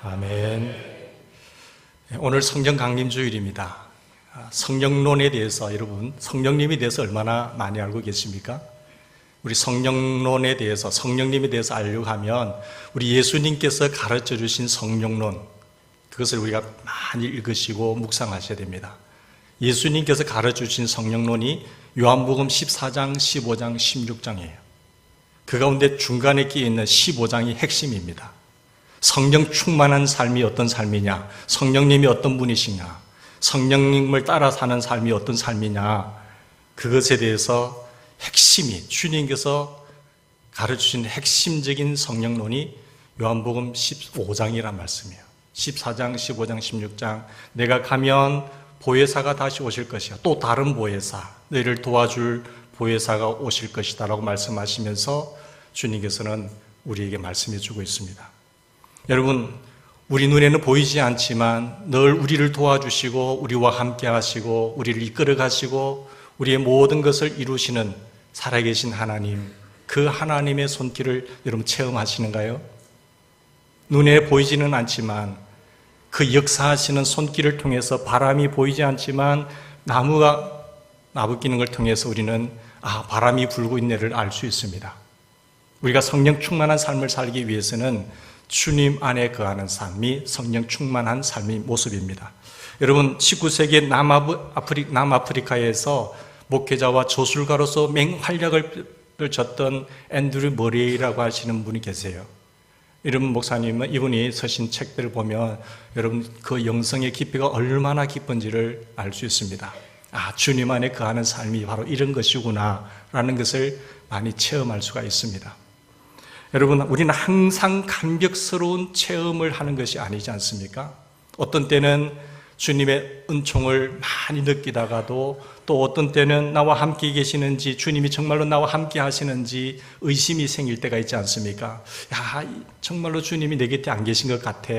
아멘. 오늘 성령 강림 주일입니다. 성령론에 대해서 여러분, 성령님에 대해서 얼마나 많이 알고 계십니까? 우리 성령론에 대해서, 성령님에 대해서 알려고 하면 우리 예수님께서 가르쳐 주신 성령론, 그것을 우리가 많이 읽으시고 묵상하셔야 됩니다. 예수님께서 가르쳐 주신 성령론이 요한복음 14장, 15장, 16장이에요. 그 가운데 중간에 끼어 있는 15장이 핵심입니다. 성령 충만한 삶이 어떤 삶이냐, 성령님이 어떤 분이시냐, 성령님을 따라 사는 삶이 어떤 삶이냐, 그것에 대해서 핵심이, 주님께서 가르쳐주신 핵심적인 성령론이 요한복음 15장이란 말씀이에요. 14장, 15장, 16장, 내가 가면 보혜사가 다시 오실 것이야. 또 다른 보혜사, 너희를 도와줄 보혜사가 오실 것이다 라고 말씀하시면서 주님께서는 우리에게 말씀해 주고 있습니다. 여러분, 우리 눈에는 보이지 않지만 늘 우리를 도와주시고 우리와 함께 하시고 우리를 이끌어 가시고 우리의 모든 것을 이루시는 살아계신 하나님, 그 하나님의 손길을 여러분 체험하시는가요? 눈에 보이지는 않지만 그 역사하시는 손길을 통해서, 바람이 보이지 않지만 나무가 나부끼는 걸 통해서 우리는 바람이 불고 있네를 알 수 있습니다. 우리가 성령 충만한 삶을 살기 위해서는 주님 안에 거하는 삶이 성령 충만한 삶의 모습입니다. 여러분, 19세기 남아프리카에서 목회자와 저술가로서 맹활약을 졌던 앤드류 머레이라고 하시는 분이 계세요. 이런 목사님은 이분이 쓰신 책들을 보면 여러분 그 영성의 깊이가 얼마나 깊은지를 알 수 있습니다. 주님 안에 거하는 삶이 바로 이런 것이구나 라는 것을 많이 체험할 수가 있습니다. 여러분, 우리는 항상 감격스러운 체험을 하는 것이 아니지 않습니까? 어떤 때는 주님의 은총을 많이 느끼다가도 또 어떤 때는 나와 함께 계시는지, 주님이 정말로 나와 함께 하시는지 의심이 생길 때가 있지 않습니까? 정말로 주님이 내 곁에 안 계신 것 같아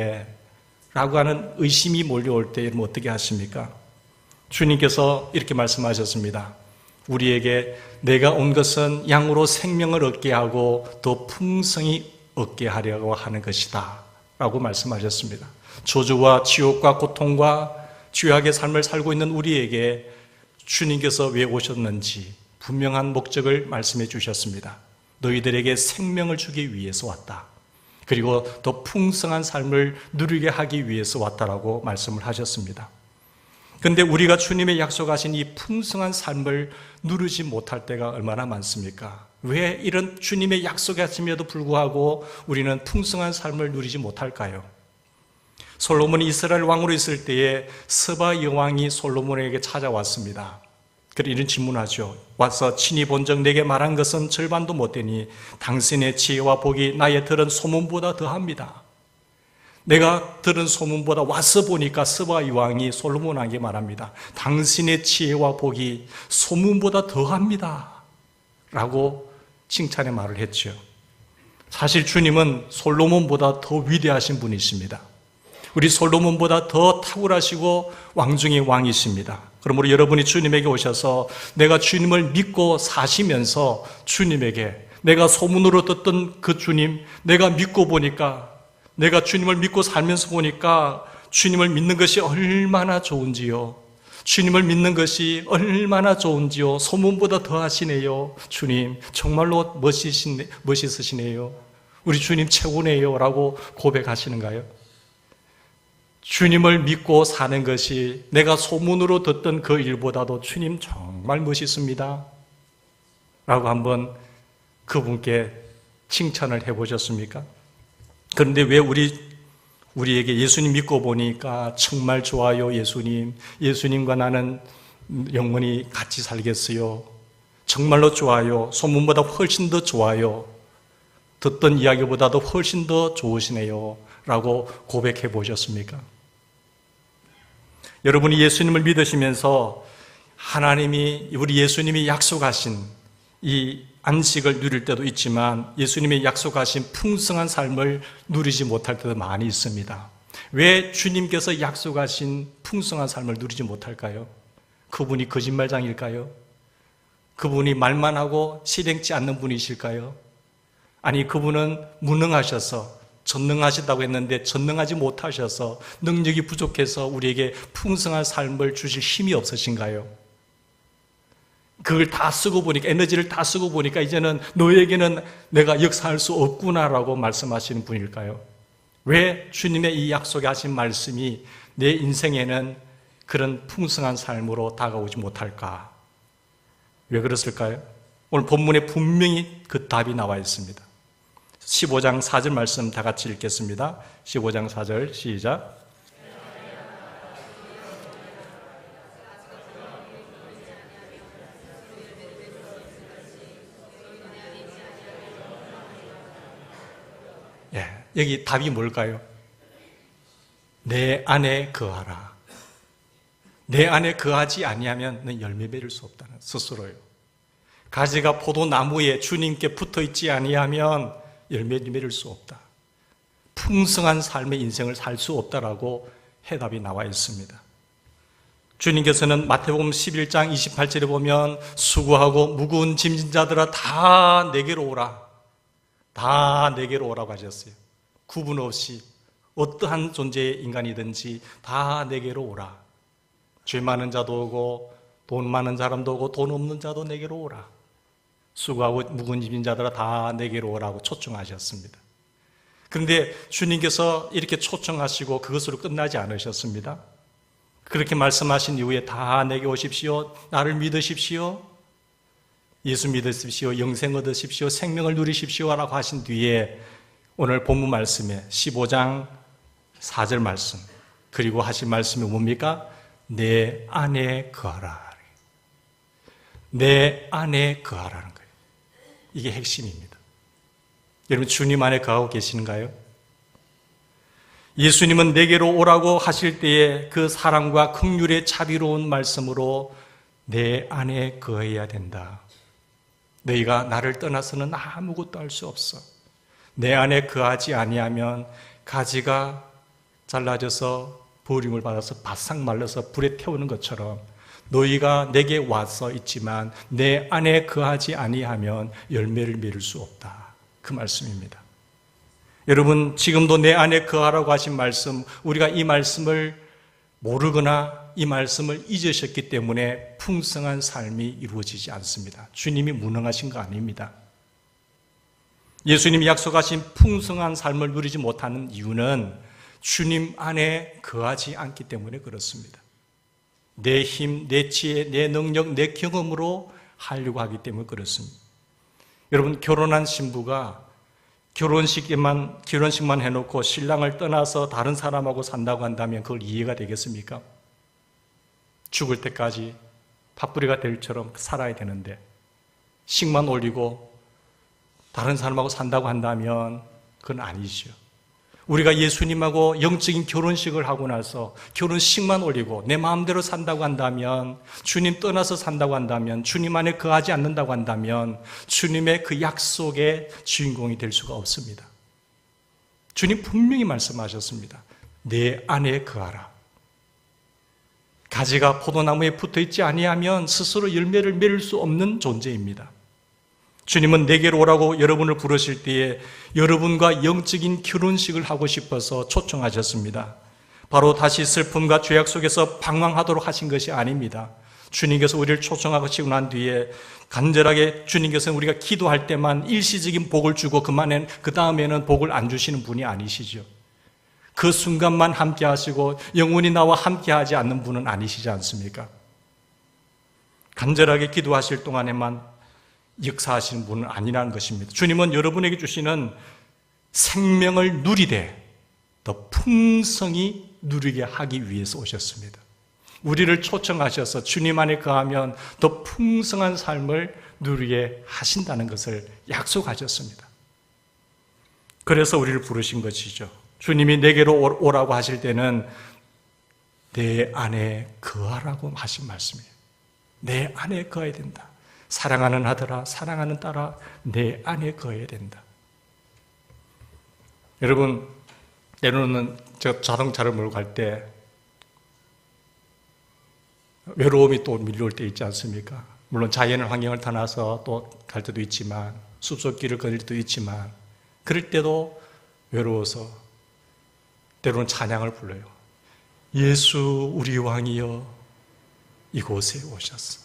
라고 하는 의심이 몰려올 때 여러분 어떻게 하십니까? 주님께서 이렇게 말씀하셨습니다. 우리에게 내가 온 것은 양으로 생명을 얻게 하고 더 풍성히 얻게 하려고 하는 것이다 라고 말씀하셨습니다. 저주와 지옥과 고통과 죄악의 삶을 살고 있는 우리에게 주님께서 왜 오셨는지 분명한 목적을 말씀해 주셨습니다. 너희들에게 생명을 주기 위해서 왔다. 그리고 더 풍성한 삶을 누리게 하기 위해서 왔다라고 말씀을 하셨습니다. 그런데 우리가 주님의 약속하신 이 풍성한 삶을 누리지 못할 때가 얼마나 많습니까? 왜 이런 주님의 약속하심에도 불구하고 우리는 풍성한 삶을 누리지 못할까요? 솔로몬이 이스라엘 왕으로 있을 때에 스바 여왕이 솔로몬에게 찾아왔습니다. 그리고 이런 질문하죠. 와서 친히 본적 내게 말한 것은 절반도 못되니 당신의 지혜와 복이 나의 들은 소문보다 더합니다. 내가 들은 소문보다 와서 보니까 스바 여왕이 솔로몬에게 말합니다. 당신의 지혜와 복이 소문보다 더합니다 라고 칭찬의 말을 했죠. 사실 주님은 솔로몬보다 더 위대하신 분이십니다. 우리 솔로몬보다 더 탁월하시고 왕중의 왕이십니다. 그러므로 여러분이 주님에게 오셔서 내가 주님을 믿고 사시면서 주님에게 내가 소문으로 듣던 그 주님, 내가 믿고 보니까, 내가 주님을 믿고 살면서 보니까 주님을 믿는 것이 얼마나 좋은지요. 주님을 믿는 것이 얼마나 좋은지요. 소문보다 더 하시네요. 주님 정말로 멋있으시네요. 우리 주님 최고네요 라고 고백하시는가요? 주님을 믿고 사는 것이 내가 소문으로 듣던 그 일보다도 주님 정말 멋있습니다 라고 한번 그분께 칭찬을 해보셨습니까? 그런데 왜 우리에게 예수님 믿고 보니까 정말 좋아요. 예수님과 나는 영원히 같이 살겠어요. 정말로 좋아요. 소문보다 훨씬 더 좋아요. 듣던 이야기보다도 훨씬 더 좋으시네요 라고 고백해 보셨습니까? 여러분이 예수님을 믿으시면서 우리 예수님이 약속하신 이 안식을 누릴 때도 있지만 예수님이 약속하신 풍성한 삶을 누리지 못할 때도 많이 있습니다. 왜 주님께서 약속하신 풍성한 삶을 누리지 못할까요? 그분이 거짓말장일까요? 그분이 말만 하고 실행치 않는 분이실까요? 아니, 그분은 무능하셔서 전능하시다고 했는데 전능하지 못하셔서 능력이 부족해서 우리에게 풍성한 삶을 주실 힘이 없으신가요? 그걸 다 쓰고 보니까, 에너지를 다 쓰고 보니까 이제는 너에게는 내가 역사할 수 없구나라고 말씀하시는 분일까요? 왜 주님의 이 약속에 하신 말씀이 내 인생에는 그런 풍성한 삶으로 다가오지 못할까? 왜 그랬을까요? 오늘 본문에 분명히 그 답이 나와 있습니다. 15장 4절 말씀 다 같이 읽겠습니다. 15장 4절 시작. 여기 답이 뭘까요? 내 안에 거하라. 내 안에 거하지 아니하면 넌 열매 맺을 수 없다는 스스로요. 가지가 포도나무에 주님께 붙어 있지 아니하면 열매 맺을 수 없다. 풍성한 삶의 인생을 살 수 없다라고 해답이 나와 있습니다. 주님께서는 마태복음 11장 28절에 보면 수고하고 무거운 짐진 자들아 다 내게로 오라. 다 내게로 오라고 하셨어요. 구분 없이 어떠한 존재의 인간이든지 다 내게로 오라. 죄 많은 자도 오고 돈 많은 사람도 오고 돈 없는 자도 내게로 오라. 수고하고 무거운 짐진 자들아 다 내게로 오라고 초청하셨습니다. 그런데 주님께서 이렇게 초청하시고 그것으로 끝나지 않으셨습니다. 그렇게 말씀하신 이후에 다 내게 오십시오. 나를 믿으십시오. 예수 믿으십시오. 영생 얻으십시오. 생명을 누리십시오 라고 하신 뒤에 오늘 본문 말씀에 15장 4절 말씀 그리고 하신 말씀이 뭡니까? 내 안에 거하라. 내 안에 거하라는 거예요. 이게 핵심입니다. 여러분 주님 안에 거하고 계시는가요? 예수님은 내게로 오라고 하실 때에 그 사랑과 긍휼의 자비로운 말씀으로 내 안에 거해야 된다. 너희가 나를 떠나서는 아무것도 할 수 없어. 내 안에 거하지 아니하면 가지가 잘라져서 버림을 받아서 바싹 말라서 불에 태우는 것처럼 너희가 내게 와서 있지만 내 안에 거하지 아니하면 열매를 맺을 수 없다. 그 말씀입니다. 여러분 지금도 내 안에 거하라고 하신 말씀, 우리가 이 말씀을 모르거나 이 말씀을 잊으셨기 때문에 풍성한 삶이 이루어지지 않습니다. 주님이 무능하신 거 아닙니다. 예수님이 약속하신 풍성한 삶을 누리지 못하는 이유는 주님 안에 거하지 않기 때문에 그렇습니다. 내 힘, 내 지혜, 내 능력, 내 경험으로 하려고 하기 때문에 그렇습니다. 여러분 결혼한 신부가 결혼식만 해놓고 신랑을 떠나서 다른 사람하고 산다고 한다면 그걸 이해가 되겠습니까? 죽을 때까지 밥벌이가 될 처럼 살아야 되는데 식만 올리고 다른 사람하고 산다고 한다면 그건 아니죠. 우리가 예수님하고 영적인 결혼식을 하고 나서 결혼식만 올리고 내 마음대로 산다고 한다면, 주님 떠나서 산다고 한다면, 주님 안에 거하지 않는다고 한다면 주님의 그 약속의 주인공이 될 수가 없습니다. 주님 분명히 말씀하셨습니다. 내 안에 거하라. 가지가 포도나무에 붙어있지 아니하면 스스로 열매를 맺을 수 없는 존재입니다. 주님은 내게로 오라고 여러분을 부르실 때에 여러분과 영적인 결혼식을 하고 싶어서 초청하셨습니다. 바로 다시 슬픔과 죄악 속에서 방황하도록 하신 것이 아닙니다. 주님께서 우리를 초청하시고 난 뒤에 간절하게 주님께서는 우리가 기도할 때만 일시적인 복을 주고 그 다음에는 복을 안 주시는 분이 아니시죠. 그 순간만 함께 하시고 영원히 나와 함께 하지 않는 분은 아니시지 않습니까? 간절하게 기도하실 동안에만 역사하시는 분은 아니라는 것입니다. 주님은 여러분에게 주시는 생명을 누리되 더 풍성히 누리게 하기 위해서 오셨습니다. 우리를 초청하셔서 주님 안에 거하면 더 풍성한 삶을 누리게 하신다는 것을 약속하셨습니다. 그래서 우리를 부르신 것이죠. 주님이 내게로 오라고 하실 때는 내 안에 거하라고 하신 말씀이에요. 내 안에 거해야 된다. 사랑하는 아들아, 사랑하는 딸아, 내 안에 거해야 된다. 여러분, 때로는 제가 자동차를 몰고 갈 때 외로움이 또 밀려올 때 있지 않습니까? 물론 자연 환경을 떠나서 또 갈 때도 있지만 숲속길을 걸을 때도 있지만 그럴 때도 외로워서 때로는 찬양을 불러요. 예수 우리 왕이여 이곳에 오셔서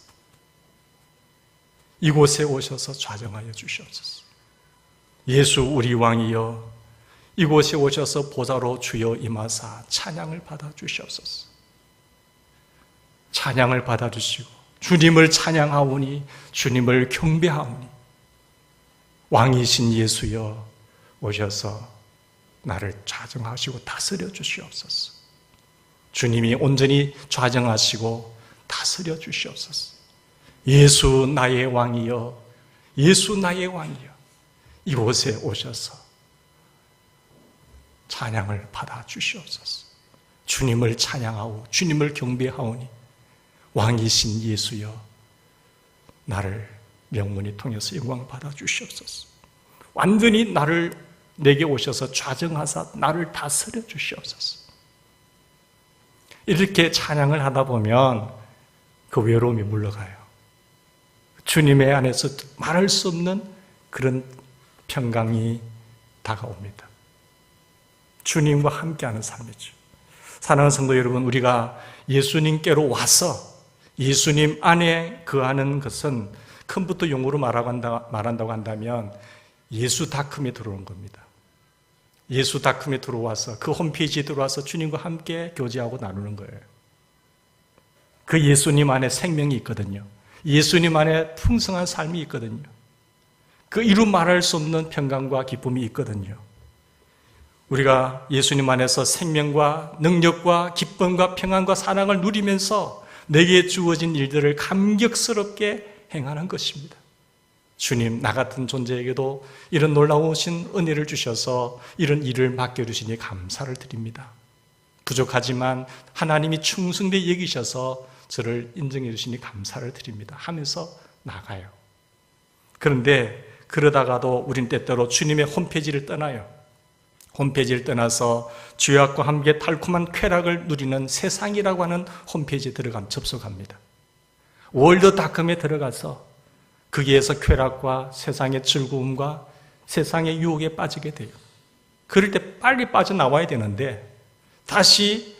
이곳에 오셔서 좌정하여 주시옵소서. 예수 우리 왕이여 이곳에 오셔서 보좌로 주여 임하사 찬양을 받아 주시옵소서. 찬양을 받아 주시고 주님을 찬양하오니 주님을 경배하오니 왕이신 예수여 오셔서 나를 좌정하시고 다스려 주시옵소서. 주님이 온전히 좌정하시고 다스려 주시옵소서. 예수 나의 왕이여 예수 나의 왕이여 이곳에 오셔서 찬양을 받아 주시옵소서. 주님을 찬양하오 주님을 경배하오니 왕이신 예수여 나를 명문이 통해서 영광 받아 주시옵소서. 완전히 내게 오셔서 좌정하사 나를 다스려 주시옵소서. 이렇게 찬양을 하다 보면 그 외로움이 물러가요. 주님의 안에서 말할 수 없는 그런 평강이 다가옵니다. 주님과 함께하는 삶이죠. 사랑하는 성도 여러분, 우리가 예수님께로 와서 예수님 안에 거하는 것은 컴퓨터 용어로 말한다고 한다면 예수닷컴에 들어온 겁니다. 예수닷컴에 들어와서 그 홈페이지에 들어와서 주님과 함께 교제하고 나누는 거예요. 그 예수님 안에 생명이 있거든요. 예수님 안에 풍성한 삶이 있거든요. 그 이루 말할 수 없는 평강과 기쁨이 있거든요. 우리가 예수님 안에서 생명과 능력과 기쁨과 평안과 사랑을 누리면서 내게 주어진 일들을 감격스럽게 행하는 것입니다. 주님, 나 같은 존재에게도 이런 놀라우신 은혜를 주셔서 이런 일을 맡겨주시니 감사를 드립니다. 부족하지만 하나님이 충성되게 여기셔서 저를 인정해 주시니 감사를 드립니다 하면서 나가요. 그런데 그러다가도 우린 때때로 주님의 홈페이지를 떠나요. 홈페이지를 떠나서 죄악과 함께 달콤한 쾌락을 누리는 세상이라고 하는 홈페이지에 접속합니다. 월드닷컴에 들어가서 거기에서 쾌락과 세상의 즐거움과 세상의 유혹에 빠지게 돼요. 그럴 때 빨리 빠져나와야 되는데 다시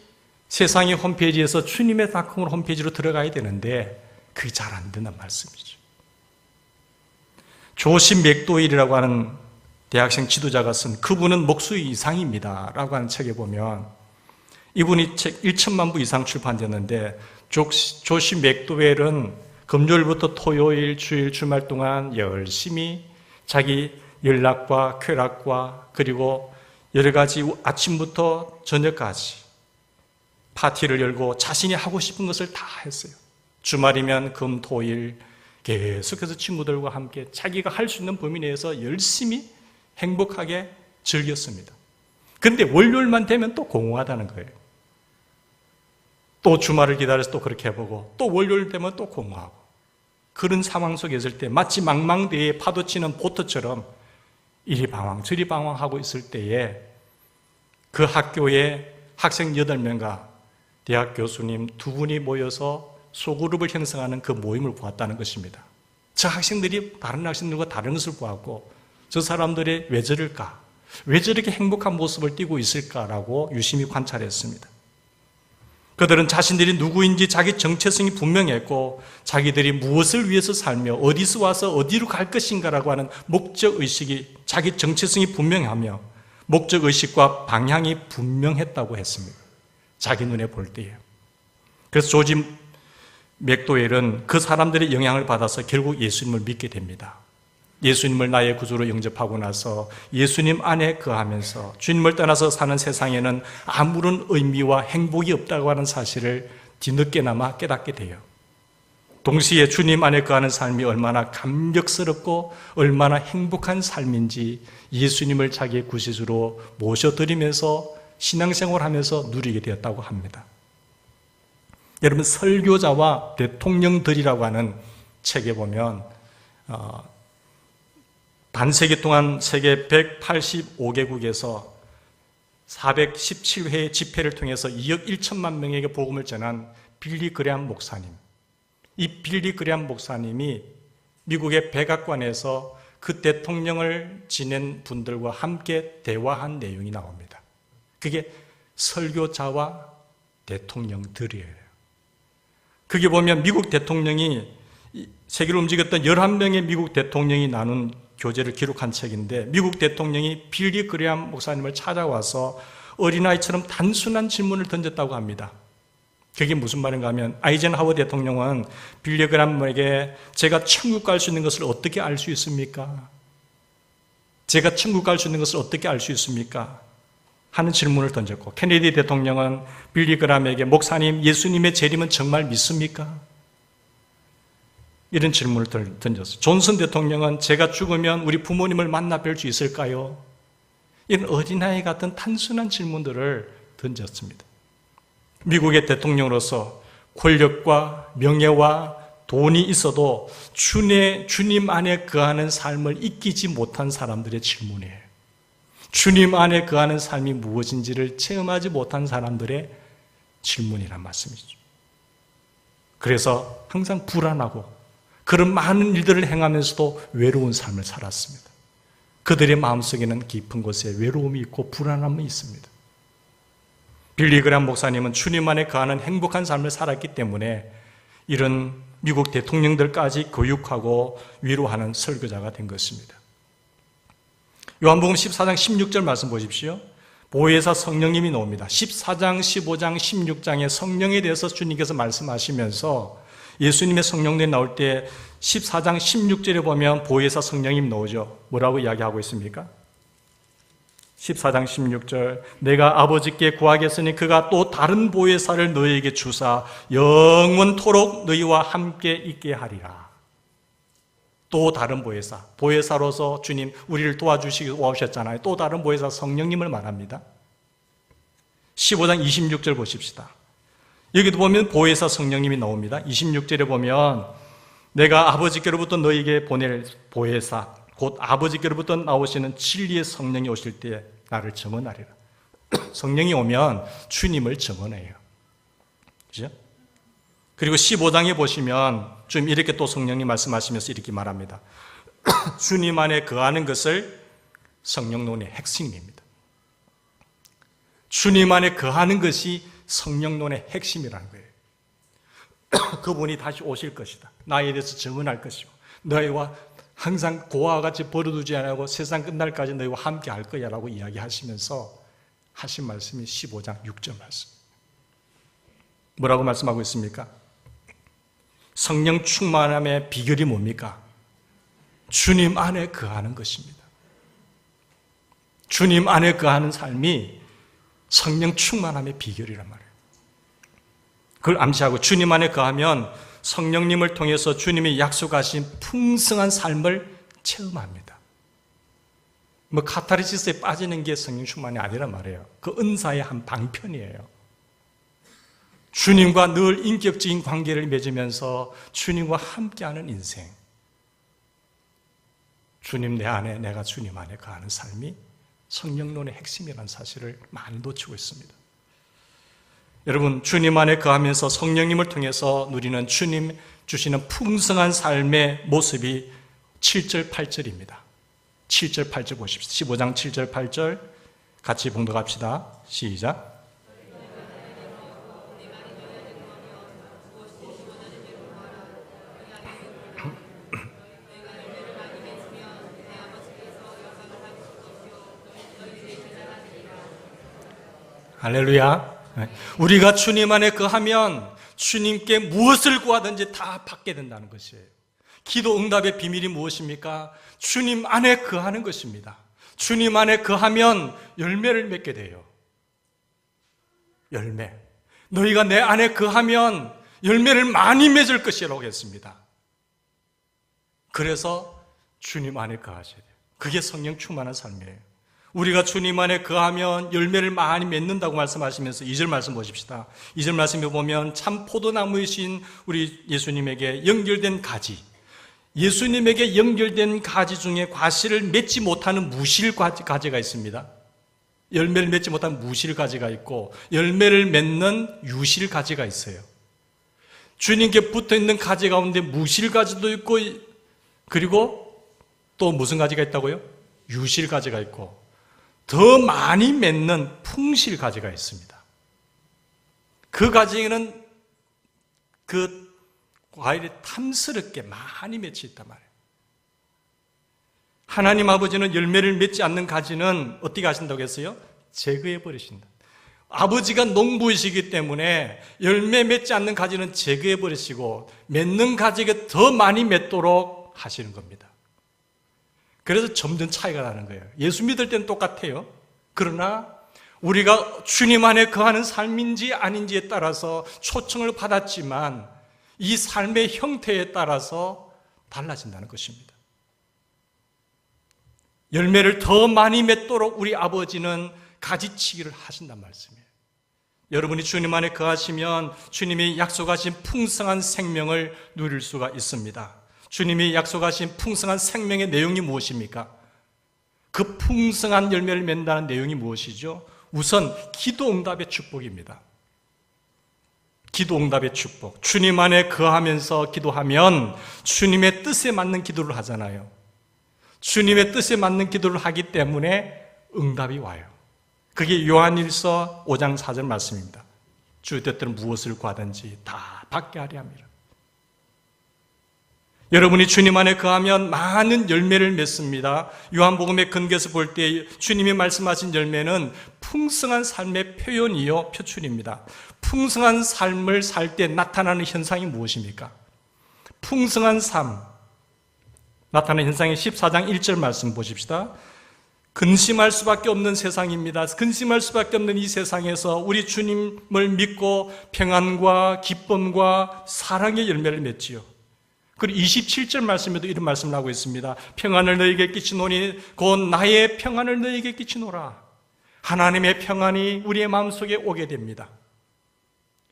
세상의 홈페이지에서 주님의 닷컴 홈페이지로 들어가야 되는데 그게 잘 안 되는 말씀이죠. 조시 맥도웰이라고 하는 대학생 지도자가 쓴 그분은 목수의 이상입니다 라고 하는 책에 보면 이분이 책 1천만 부 이상 출판되었는데 조시 맥도웰은 금요일부터 토요일, 주일, 주말 동안 열심히 자기 연락과 쾌락과 그리고 여러 가지 아침부터 저녁까지 파티를 열고 자신이 하고 싶은 것을 다 했어요. 주말이면 금, 토일 계속해서 친구들과 함께 자기가 할 수 있는 범위 내에서 열심히 행복하게 즐겼습니다. 그런데 월요일만 되면 또 공허하다는 거예요. 또 주말을 기다려서 또 그렇게 해보고 또 월요일 되면 또 공허하고 그런 상황 속에 있을 때 마치 망망대해에 파도치는 보트처럼 이리 방황 저리 방황하고 있을 때에 그 학교에 학생 8명과 대학 교수님 2분이 모여서 소그룹을 형성하는 그 모임을 보았다는 것입니다. 저 학생들이 다른 학생들과 다른 것을 보았고 저 사람들이 왜 저럴까? 왜 저렇게 행복한 모습을 띠고 있을까라고 유심히 관찰했습니다. 그들은 자신들이 누구인지 자기 정체성이 분명했고 자기들이 무엇을 위해서 살며 어디서 와서 어디로 갈 것인가라고 하는 목적의식이 자기 정체성이 분명하며 목적의식과 방향이 분명했다고 했습니다. 자기 눈에 볼 때에. 그래서 조지 맥도웰은 그 사람들의 영향을 받아서 결국 예수님을 믿게 됩니다. 예수님을 나의 구주로 영접하고 나서 예수님 안에 거하면서 주님을 떠나서 사는 세상에는 아무런 의미와 행복이 없다고 하는 사실을 뒤늦게나마 깨닫게 돼요. 동시에 주님 안에 거하는 삶이 얼마나 감격스럽고 얼마나 행복한 삶인지 예수님을 자기의 구세주로 모셔드리면서 신앙생활하면서 누리게 되었다고 합니다. 여러분, 설교자와 대통령들이라고 하는 책에 보면 반세기 동안 세계 185개국에서 417회의 집회를 통해서 2억 1천만 명에게 복음을 전한 빌리 그레함 목사님. 이 빌리 그레함 목사님이 미국의 백악관에서 그 대통령을 지낸 분들과 함께 대화한 내용이 나옵니다. 그게 설교자와 대통령들이에요. 그게 보면 미국 대통령이 세계를 움직였던 11명의 미국 대통령이 나눈 교제를 기록한 책인데, 미국 대통령이 빌리 그레암 목사님을 찾아와서 어린아이처럼 단순한 질문을 던졌다고 합니다. 그게 무슨 말인가 하면, 아이젠하워 대통령은 빌리 그레암에게 제가 천국 갈 수 있는 것을 어떻게 알 수 있습니까? 제가 천국 갈 수 있는 것을 어떻게 알 수 있습니까? 하는 질문을 던졌고, 케네디 대통령은 빌리 그레암에게 목사님, 예수님의 재림은 정말 믿습니까? 이런 질문을 던졌어요. 존슨 대통령은 제가 죽으면 우리 부모님을 만나 뵐 수 있을까요? 이런 어린아이 같은 단순한 질문들을 던졌습니다. 미국의 대통령으로서 권력과 명예와 돈이 있어도 주님 안에 거하는 삶을 잊기지 못한 사람들의 질문이에요. 주님 안에 거하는 삶이 무엇인지를 체험하지 못한 사람들의 질문이란 말씀이죠. 그래서 항상 불안하고 그런 많은 일들을 행하면서도 외로운 삶을 살았습니다. 그들의 마음속에는 깊은 곳에 외로움이 있고 불안함이 있습니다. 빌리 그레암 목사님은 주님 안에 거하는 행복한 삶을 살았기 때문에 이런 미국 대통령들까지 교육하고 위로하는 설교자가 된 것입니다. 요한복음 14장 16절 말씀 보십시오. 보혜사 성령님이 나옵니다. 14장, 15장, 16장에 성령에 대해서 주님께서 말씀하시면서 예수님의 성령님이 나올 때 14장 16절에 보면 보혜사 성령님 나오죠. 뭐라고 이야기하고 있습니까? 14장 16절, 내가 아버지께 구하겠으니 그가 또 다른 보혜사를 너희에게 주사 영원토록 너희와 함께 있게 하리라. 또 다른 보혜사, 보혜사로서 주님 우리를 도와주시기 오셨잖아요. 또 다른 보혜사 성령님을 말합니다. 15장 26절 보십시다. 여기도 보면 보혜사 성령님이 나옵니다. 26절에 보면 내가 아버지께로부터 너희에게 보낼 보혜사, 곧 아버지께로부터 나오시는 진리의 성령이 오실 때 나를 증언하리라. 성령이 오면 주님을 증언해요. 그죠? 그리고 15장에 보시면 좀 이렇게 또 성령님 말씀하시면서 이렇게 말합니다. 주님 안에 거하는 것을 성령론의 핵심입니다. 주님 안에 거하는 것이 성령론의 핵심이라는 거예요. 그분이 다시 오실 것이다. 나에 대해서 증언할 것이고 너희와 항상 고아와 같이 버려두지 않고 세상 끝날까지 너희와 함께 할 거야 라고 이야기하시면서 하신 말씀이 15장 6절 말씀. 뭐라고 말씀하고 있습니까? 성령 충만함의 비결이 뭡니까? 주님 안에 거하는 것입니다. 주님 안에 거하는 삶이 성령 충만함의 비결이란 말이에요. 그걸 암시하고 주님 안에 거하면 성령님을 통해서 주님이 약속하신 풍성한 삶을 체험합니다. 뭐 카타르시스에 빠지는 게 성령 충만이 아니란 말이에요. 그 은사의 한 방편이에요. 주님과 늘 인격적인 관계를 맺으면서 주님과 함께하는 인생. 주님 내 안에, 내가 주님 안에 거하는 삶이 성령론의 핵심이라는 사실을 많이 놓치고 있습니다. 여러분, 주님 안에 거하면서 성령님을 통해서 누리는 주님 주시는 풍성한 삶의 모습이 7절, 8절입니다. 7절, 8절 보십시오. 15장 7절, 8절 같이 봉독합시다. 시작. 할렐루야. 우리가 주님 안에 거하면 주님께 무엇을 구하든지 다 받게 된다는 것이에요. 기도 응답의 비밀이 무엇입니까? 주님 안에 거하는 것입니다. 주님 안에 거하면 열매를 맺게 돼요. 열매. 너희가 내 안에 거하면 열매를 많이 맺을 것이라고 했습니다. 그래서 주님 안에 거하셔야 돼요. 그게 성령 충만한 삶이에요. 우리가 주님 안에 거하면 열매를 많이 맺는다고 말씀하시면서 2절 말씀 보십시다. 2절 말씀에 보면 참 포도나무이신 우리 예수님에게 연결된 가지, 예수님에게 연결된 가지 중에 과실을 맺지 못하는 무실 가지가 있습니다. 열매를 맺지 못한 무실 가지가 있고 열매를 맺는 유실 가지가 있어요. 주님께 붙어있는 가지 가운데 무실 가지도 있고 그리고 또 무슨 가지가 있다고요? 유실 가지가 있고 더 많이 맺는 풍실 가지가 있습니다. 그 가지에는 그 과일이 탐스럽게 많이 맺혀 있단 말이에요. 하나님 아버지는 열매를 맺지 않는 가지는 어떻게 하신다고 했어요? 제거해 버리신다. 아버지가 농부이시기 때문에 열매 맺지 않는 가지는 제거해 버리시고 맺는 가지가 더 많이 맺도록 하시는 겁니다. 그래서 점점 차이가 나는 거예요. 예수 믿을 때는 똑같아요. 그러나 우리가 주님 안에 거하는 삶인지 아닌지에 따라서 초청을 받았지만 이 삶의 형태에 따라서 달라진다는 것입니다. 열매를 더 많이 맺도록 우리 아버지는 가지치기를 하신단 말씀이에요. 여러분이 주님 안에 거하시면 주님이 약속하신 풍성한 생명을 누릴 수가 있습니다. 주님이 약속하신 풍성한 생명의 내용이 무엇입니까? 그 풍성한 열매를 맺는다는 내용이 무엇이죠? 우선 기도 응답의 축복입니다. 기도 응답의 축복. 주님 안에 거하면서 기도하면 주님의 뜻에 맞는 기도를 하잖아요. 주님의 뜻에 맞는 기도를 하기 때문에 응답이 와요. 그게 요한일서 5장 4절 말씀입니다. 주의 뜻대로 무엇을 구하든지 다 받게 하려 합니다. 여러분이 주님 안에 거하면 많은 열매를 맺습니다. 요한복음의 근거에서 볼 때 주님이 말씀하신 열매는 풍성한 삶의 표현이요 표출입니다. 풍성한 삶을 살 때 나타나는 현상이 무엇입니까? 풍성한 삶 나타나는 현상의 14장 1절 말씀 보십시다. 근심할 수밖에 없는 세상입니다. 근심할 수밖에 없는 이 세상에서 우리 주님을 믿고 평안과 기쁨과 사랑의 열매를 맺지요. 그리고 27절 말씀에도 이런 말씀을 하고 있습니다. 평안을 너에게 끼치노니 곧 나의 평안을 너에게 끼치노라. 하나님의 평안이 우리의 마음속에 오게 됩니다.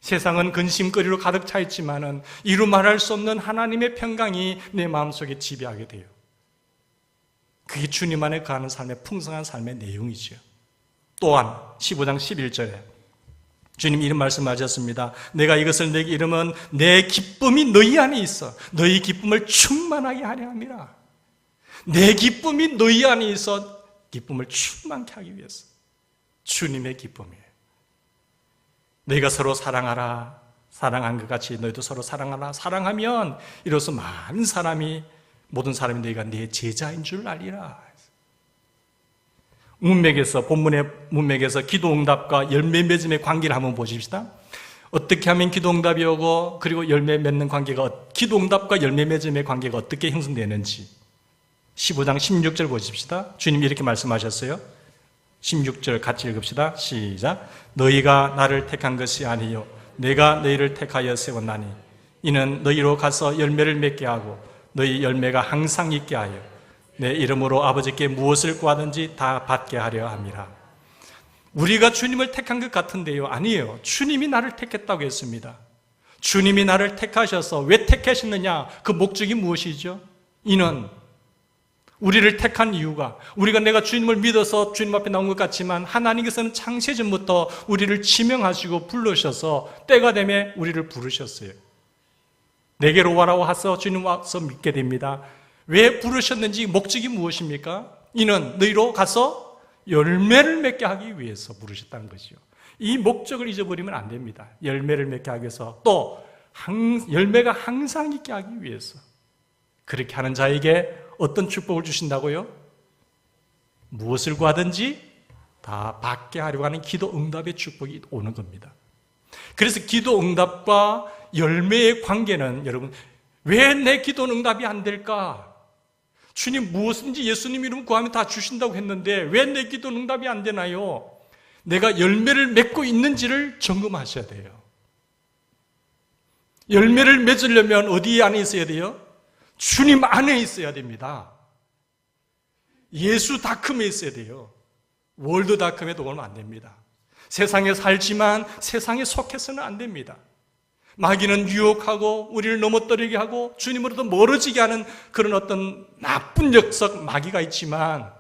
세상은 근심거리로 가득 차 있지만은 이루 말할 수 없는 하나님의 평강이 내 마음속에 지배하게 돼요. 그게 주님 안에 거하는 삶의 풍성한 삶의 내용이죠. 또한 15장 11절에 주님 이런 말씀하셨습니다. 내가 이것을 내게 이르면 내 기쁨이 너희 안에 있어 너희 기쁨을 충만하게 하려 함이라. 내 기쁨이 너희 안에 있어 기쁨을 충만케 하기 위해서. 주님의 기쁨이에요. 너희가 서로 사랑하라. 사랑한 것 같이 너희도 서로 사랑하라. 사랑하면 이로써 많은 사람이 모든 사람이 너희가 내 제자인 줄 알리라. 문맥에서 본문의 문맥에서 기도 응답과 열매 맺음의 관계를 한번 보십시다. 어떻게 하면 기도 응답이 오고 그리고 열매 맺는 관계가 기도 응답과 열매 맺음의 관계가 어떻게 형성되는지 15장 16절 보십시다. 주님이 이렇게 말씀하셨어요. 16절 같이 읽읍시다. 시작. 너희가 나를 택한 것이 아니요 내가 너희를 택하여 세웠나니 이는 너희로 가서 열매를 맺게 하고 너희 열매가 항상 있게 하여 내 이름으로 아버지께 무엇을 구하든지 다 받게 하려 함이라. 우리가 주님을 택한 것 같은데요. 아니에요. 주님이 나를 택했다고 했습니다. 주님이 나를 택하셔서 왜 택하셨느냐? 그 목적이 무엇이죠? 이는 우리를 택한 이유가 우리가 내가 주님을 믿어서 주님 앞에 나온 것 같지만 하나님께서는 창세전부터 우리를 지명하시고 부르셔서 때가 되면 우리를 부르셨어요. 내게로 와라고 하셔서 주님 와서 믿게 됩니다. 왜 부르셨는지 목적이 무엇입니까? 이는 너희로 가서 열매를 맺게 하기 위해서 부르셨다는 것이요. 이 목적을 잊어버리면 안 됩니다. 열매를 맺게 하기 위해서 또 열매가 항상 있게 하기 위해서. 그렇게 하는 자에게 어떤 축복을 주신다고요? 무엇을 구하든지 다 받게 하려고 하는 기도 응답의 축복이 오는 겁니다. 그래서 기도 응답과 열매의 관계는 여러분 왜 내 기도는 응답이 안 될까? 주님 무엇인지 예수님 이름 구하면 다 주신다고 했는데 왜 내 기도는 응답이 안 되나요? 내가 열매를 맺고 있는지를 점검하셔야 돼요. 열매를 맺으려면 어디 안에 있어야 돼요? 주님 안에 있어야 됩니다. 예수닷컴에 있어야 돼요. 월드닷컴에 들어오면 안 됩니다. 세상에 살지만 세상에 속해서는 안 됩니다. 마귀는 유혹하고 우리를 넘어뜨리게 하고 주님으로부터 멀어지게 하는 그런 어떤 나쁜 녀석 마귀가 있지만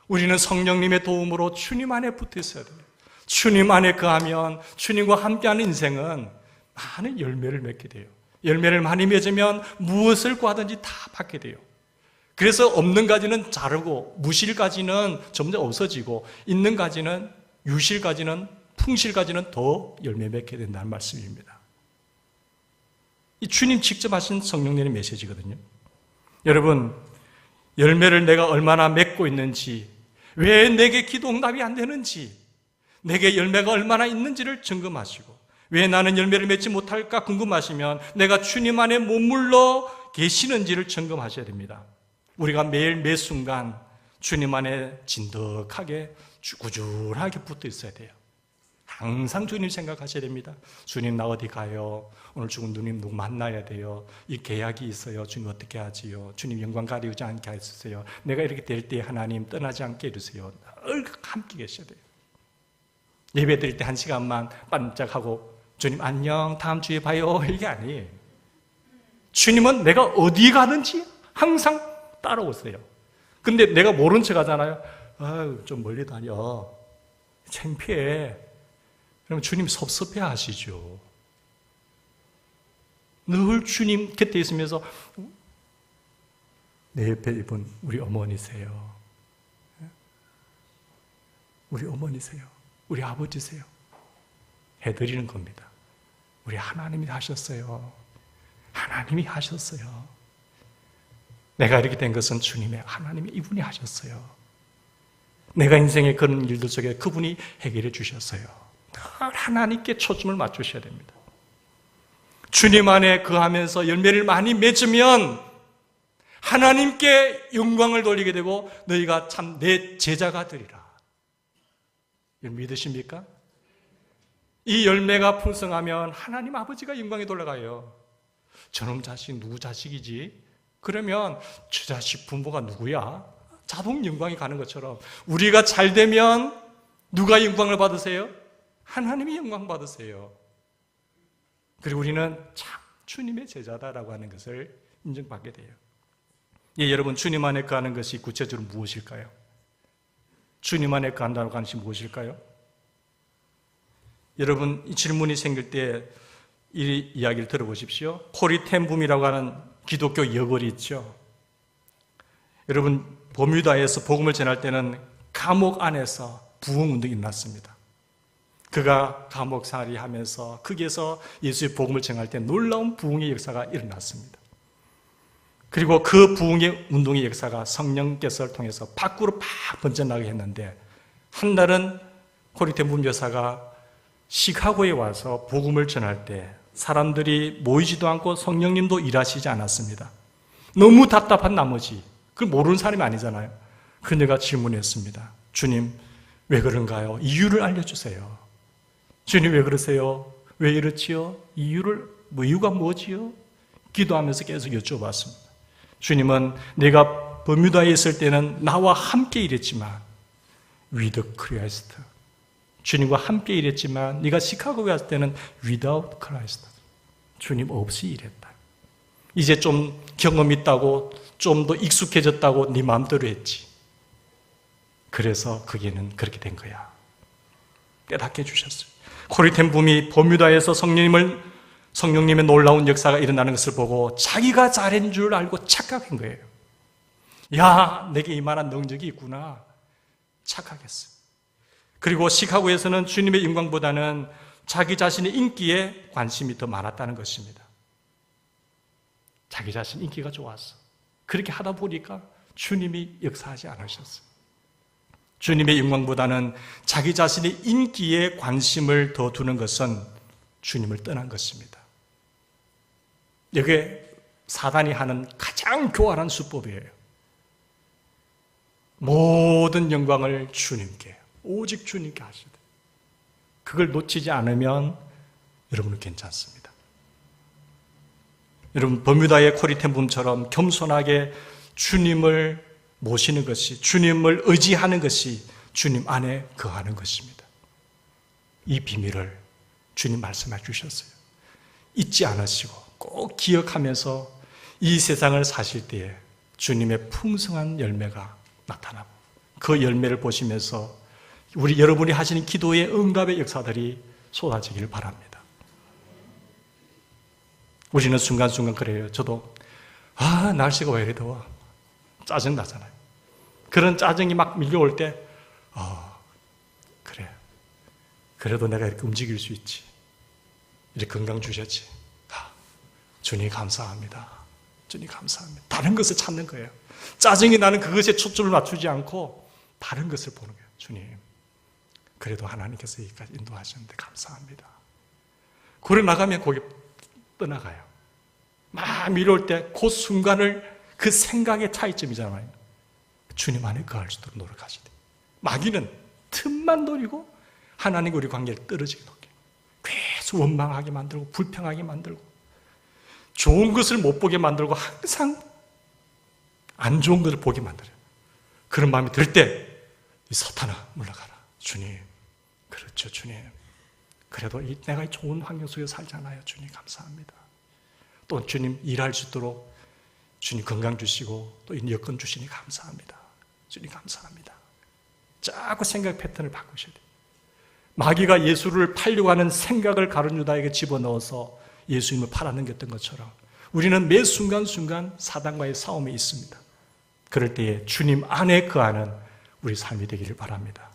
우리는 성령님의 도움으로 주님 안에 붙어 있어야 돼요. 주님 안에 거하면 주님과 함께하는 인생은 많은 열매를 맺게 돼요. 열매를 많이 맺으면 무엇을 구하든지 다 받게 돼요. 그래서 없는 가지는 자르고 무실 가지는 점점 없어지고 있는 가지는 유실 가지는 풍실 가지는 더 열매 맺게 된다는 말씀입니다. 이 주님 직접 하신 성령님의 메시지거든요. 여러분, 열매를 내가 얼마나 맺고 있는지, 왜 내게 기도 응답이 안 되는지, 내게 열매가 얼마나 있는지를 점검하시고, 왜 나는 열매를 맺지 못할까 궁금하시면 내가 주님 안에 머물러 계시는지를 점검하셔야 됩니다. 우리가 매일 매 순간 주님 안에 진득하게 꾸준하게 붙어 있어야 돼요. 항상 주님 생각하셔야 됩니다. 주님, 나 어디 가요? 오늘 죽은 누님 누구 만나야 돼요. 이 계약이 있어요. 주님 어떻게 하지요? 주님 영광 가리우지 않게 해주세요. 내가 이렇게 될 때 하나님 떠나지 않게 해주세요. 늘 함께 계셔야 돼요. 예배 드릴 때 1시간만 반짝하고 주님 안녕 다음 주에 봐요 이게 아니에요. 주님은 내가 어디 가든지 항상 따라오세요. 근데 내가 모른 척 하잖아요. 아유, 좀 멀리 다녀. 창피해. 그럼 주님 섭섭해 하시죠. 늘 주님 곁에 있으면서 내 옆에 이분 우리 어머니세요. 우리 어머니세요. 우리 아버지세요. 해드리는 겁니다. 우리 하나님이 하셨어요. 하나님이 하셨어요. 내가 이렇게 된 것은 주님의 하나님이 이분이 하셨어요. 내가 인생의 그런 일들 속에 그분이 해결해 주셨어요. 늘 하나님께 초점을 맞추셔야 됩니다. 주님 안에 거하면서 열매를 많이 맺으면 하나님께 영광을 돌리게 되고 너희가 참 내 제자가 되리라. 이걸 믿으십니까? 이 열매가 풍성하면 하나님 아버지가 영광에 돌아가요. 저놈 자식 누구 자식이지? 그러면 저 자식 부모가 누구야? 자동 영광이 가는 것처럼 우리가 잘 되면 누가 영광을 받으세요? 하나님이 영광 받으세요. 그리고 우리는 참 주님의 제자다라고 하는 것을 인정받게 돼요. 예, 여러분, 주님 안에 거하는 것이 구체적으로 무엇일까요? 주님 안에 거한다고 하는 것이 무엇일까요? 여러분, 이 질문이 생길 때 이 이야기를 들어보십시오. 코리템붐이라고 하는 기독교 여걸이 있죠. 여러분, 버뮤다에서 복음을 전할 때는 감옥 안에서 부흥운동이 일어났습니다. 그가 감옥살이 하면서 거기에서 예수의 복음을 전할 때 놀라운 부흥의 역사가 일어났습니다. 그리고 그 부흥의 운동의 역사가 성령께서를 통해서 밖으로 팍 번져나가게 했는데, 한 날은 코리템붐 여사가 시카고에 와서 복음을 전할 때 사람들이 모이지도 않고 성령님도 일하시지 않았습니다. 너무 답답한 나머지, 그걸 모르는 사람이 아니잖아요. 그녀가 질문했습니다. 주님, 왜 그런가요? 이유를 알려주세요. 주님, 왜 그러세요? 왜 이렇지요? 이유가 뭐지요? 기도하면서 계속 여쭤봤습니다. 주님은 내가 버뮤다에 있을 때는 나와 함께 일했지만 with Christ, 주님과 함께 일했지만 네가 시카고에 왔을 때는 without Christ, 주님 없이 일했다. 이제 좀 경험 있다고 좀 더 익숙해졌다고 네 마음대로 했지. 그래서 거기는 그렇게 된 거야. 깨닫게 해주셨어요. 코리템붐이 버뮤다에서 성령님의 놀라운 역사가 일어나는 것을 보고 자기가 잘한 줄 알고 착각한 거예요. 야, 내게 이만한 능력이 있구나. 착각했어요. 그리고 시카고에서는 주님의 영광보다는 자기 자신의 인기에 관심이 더 많았다는 것입니다. 자기 자신 인기가 좋았어. 그렇게 하다 보니까 주님이 역사하지 않으셨어요. 주님의 영광보다는 자기 자신의 인기에 관심을 더 두는 것은 주님을 떠난 것입니다. 이게 사단이 하는 가장 교활한 수법이에요. 모든 영광을 주님께, 오직 주님께 하시되, 그걸 놓치지 않으면 여러분은 괜찮습니다. 여러분, 버뮤다의 코리템붐처럼 겸손하게 주님을 모시는 것이, 주님을 의지하는 것이 주님 안에 거하는 것입니다. 이 비밀을 주님 말씀해 주셨어요. 잊지 않으시고 꼭 기억하면서 이 세상을 사실 때에 주님의 풍성한 열매가 나타나고 그 열매를 보시면서 여러분이 하시는 기도의 응답의 역사들이 쏟아지길 바랍니다. 우리는 순간순간 그래요. 저도 날씨가 왜 이래 더워. 짜증 나잖아요. 그런 짜증이 막 밀려올 때, 그래. 그래도 내가 이렇게 움직일 수 있지. 이렇게 건강 주셨지. 주님 감사합니다. 주님 감사합니다. 다른 것을 찾는 거예요. 짜증이 나는 그것에 초점을 맞추지 않고 다른 것을 보는 거예요. 주님, 그래도 하나님께서 여기까지 인도하셨는데 감사합니다. 그래 나가면 거기 떠나가요. 막 밀어올 때 그 순간을 그 생각의 차이점이잖아요. 주님 안에 거할 수 있도록 노력하시되 마귀는 틈만 노리고 하나님과 우리 관계를 떨어지게 놓게 계속 원망하게 만들고 불평하게 만들고 좋은 것을 못 보게 만들고 항상 안 좋은 것을 보게 만들어요. 그런 마음이 들 때 이 사탄아 물러가라. 주님, 그렇죠 주님. 그래도 내가 좋은 환경 속에 살잖아요. 주님 감사합니다. 또 주님 일할 수 있도록 주님 건강 주시고 또 여건 주시니 감사합니다. 주님 감사합니다. 자꾸 생각 패턴을 바꾸셔야 돼요. 마귀가 예수를 팔려고 하는 생각을 가룟 유다에게 집어넣어서 예수님을 팔아넘겼던 것처럼 우리는 매 순간순간 사단과의 싸움에 있습니다. 그럴 때에 주님 안에 거하는 우리 삶이 되기를 바랍니다.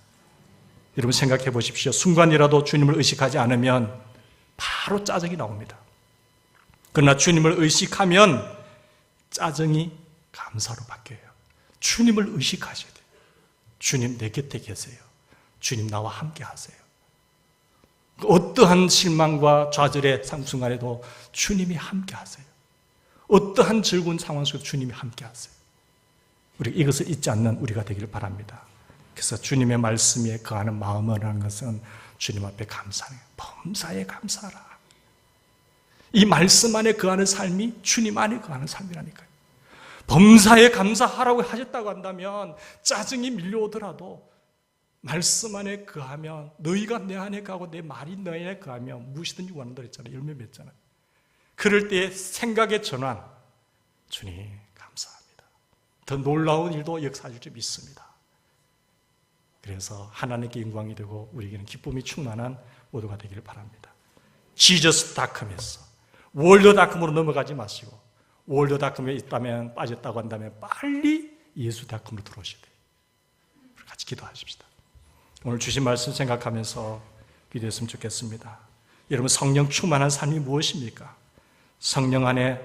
여러분 생각해 보십시오. 순간이라도 주님을 의식하지 않으면 바로 짜증이 나옵니다. 그러나 주님을 의식하면 짜증이 감사로 바뀌어요. 주님을 의식하셔야 돼요. 주님 내 곁에 계세요. 주님 나와 함께 하세요. 어떠한 실망과 좌절의 순간에도 주님이 함께 하세요. 어떠한 즐거운 상황 속에서 주님이 함께 하세요. 우리 이것을 잊지 않는 우리가 되기를 바랍니다. 그래서 주님의 말씀에 거하는 마음이라는 것은 주님 앞에 감사해요. 범사에 감사하라. 이 말씀 안에 거하는 삶이 주님 안에 거하는 삶이라니까요. 범사에 감사하라고 하셨다고 한다면 짜증이 밀려오더라도 말씀 안에 거하면 너희가 내 안에 거하고 내 말이 너희 안에 거하면 무엇이든지 원한다 했잖아요. 열매 맺잖아요. 그럴 때의 생각의 전환, 주님 감사합니다. 더 놀라운 일도 역사하실 줄 믿습니다. 그래서 하나님께 영광이 되고 우리에게는 기쁨이 충만한 모두가 되기를 바랍니다. 지저스닷컴에서 월드닷컴으로 넘어가지 마시고 월드닷컴에 있다면 빠졌다고 한다면 빨리 예수닷컴으로 들어오셔야 돼요. 같이 기도하십시다. 오늘 주신 말씀 생각하면서 기도했으면 좋겠습니다. 여러분 성령 충만한 삶이 무엇입니까? 성령 안에